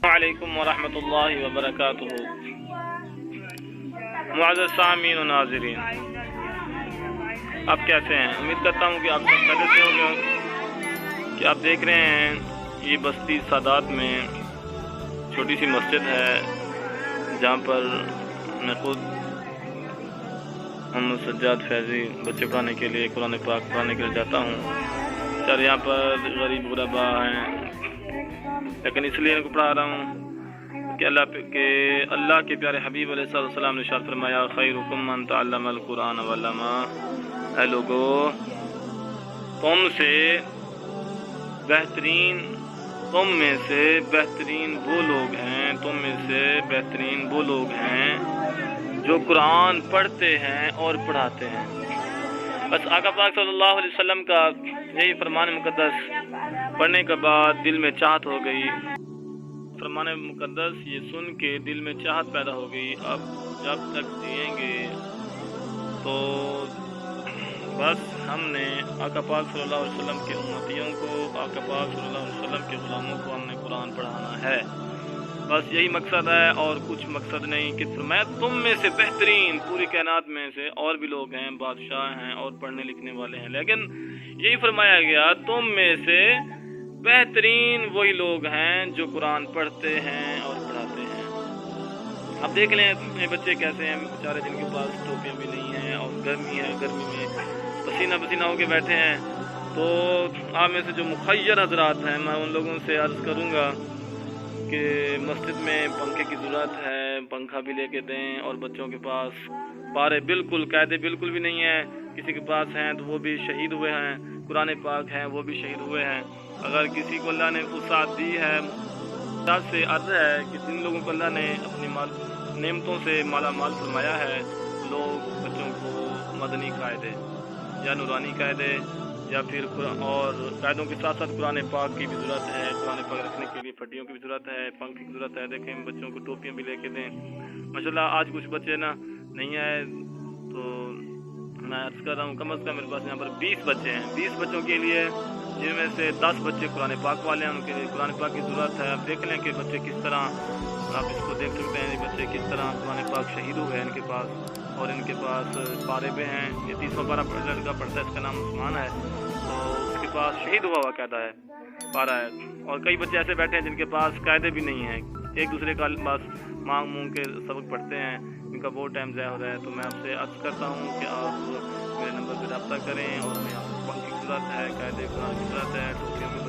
वालेकुम वरहमतुल्लाहि वबरकातुहू। मुअज़्ज़ज़ सामीन व नाज़रीन, आप कैसे हैं? उम्मीद करता हूँ कि आप सब खैरियत से होंगे। कि आप देख रहे हैं ये बस्ती सादात में छोटी सी मस्जिद है जहाँ पर मैं खुद मोहम्मद सज्जाद फैज़ी बच्चे पढ़ाने के लिए कुरान पाक पढ़ाने के लिए जाता हूँ। सर यहाँ पर गरीब गुरबा हैं, लेकिन इसलिए इनको पढ़ा रहा हूँ कि अल्लाह के प्यारे हबीब अलैहिस्सलाम ने इरशाद फरमाया, खैरुकुम मन तअल्लमल कुरान व अल्लमा। ऐ लोगो, तुम में से बेहतरीन वो लोग हैं जो कुरान पढ़ते हैं और पढ़ाते हैं। बस आका पाक सल्लल्लाहु अलैहि वसल्लम का यही फरमान मुकद्दस पढ़ने के बाद दिल में चाहत हो गई। फरमान मुकद्दस ये सुन के दिल में चाहत पैदा हो गई। अब जब तक जिएंगे तो बस हमने आका पाक सल्लल्लाहु अलैहि वसल्लम के उम्मतियों को, आका पाक सल्लल्लाहु अलैहि वसल्लम के गुलामों को हमने कुरान पढ़ाना है। बस यही मकसद है और कुछ मकसद नहीं। कि मैं तुम में से बेहतरीन, पूरी कायनात में से और भी लोग हैं, बादशाह हैं और पढ़ने लिखने वाले हैं, लेकिन यही फरमाया गया तुम में से बेहतरीन वही लोग हैं जो कुरान पढ़ते हैं और पढ़ाते हैं। अब देख लें अपने बच्चे कैसे हैं बेचारे, जिनके पास टोपियाँ भी नहीं हैं और गर्मी है, गर्मी में पसीना पसीना होके बैठे हैं। तो आप में से जो मुखय्यर हजरात हैं, मैं उन लोगों से अर्ज़ करूँगा कि मस्जिद में पंखे की ज़रूरत है, पंखा भी लेके दें। और बच्चों के पास पारे बिल्कुल कायदे बिल्कुल भी नहीं है, किसी के पास हैं तो वो भी शहीद हुए हैं, कुरान पाक हैं वो भी शहीद हुए हैं। अगर किसी को अल्लाह ने वुसाअत दी है, से अर्ज़ है कि जिन लोगों को अल्लाह ने अपनी नेमतों से माला माल फरमाया है, लोग बच्चों को मदनी कायदे या नूरानी कायदे या फिर और कायदों के साथ साथ कुरान पाक की भी ज़रूरत है। कुरान पाक रखने के लिए फटियों की भी ज़रूरत है, पंखे की ज़रूरत है। देखें बच्चों को टोपियाँ भी लेके दें। माशाल्लाह आज कुछ बच्चे ना नहीं आए तो मैं अर्ज़ कर रहा हूँ, कम अज़ कम मेरे पास यहाँ पर 20 बच्चे हैं। 20 बच्चों के लिए, जिनमें से 10 बच्चे कुरान पाक वाले हैं, उनके लिए कुरान पाक की ज़रूरत है। आप देख लें कि बच्चे किस तरह, आप इसको देख सकते हैं बच्चे किस तरह कुरान पाक शहीद हुए हैं इनके पास, और इनके पास पारे पे हैं। ये 30वां पारा लड़का पढ़ता है, इसका नाम उस्मान है, तो उसके पास शहीद हुआ कायदा है, पारा है। और कई बच्चे ऐसे बैठे हैं जिनके पास कायदे भी नहीं हैं, एक दूसरे का बस मांग मूंग के सबक पढ़ते हैं, इनका बहुत टाइम ज़ाया हो रहा है। तो मैं आपसे अर्ज़ करता हूँ कि आप मेरे नंबर पर रब्ता करें, और हमें पंखे की ज़रूरत है, कायदे कुरान की ज़रूरत है, टोपियों की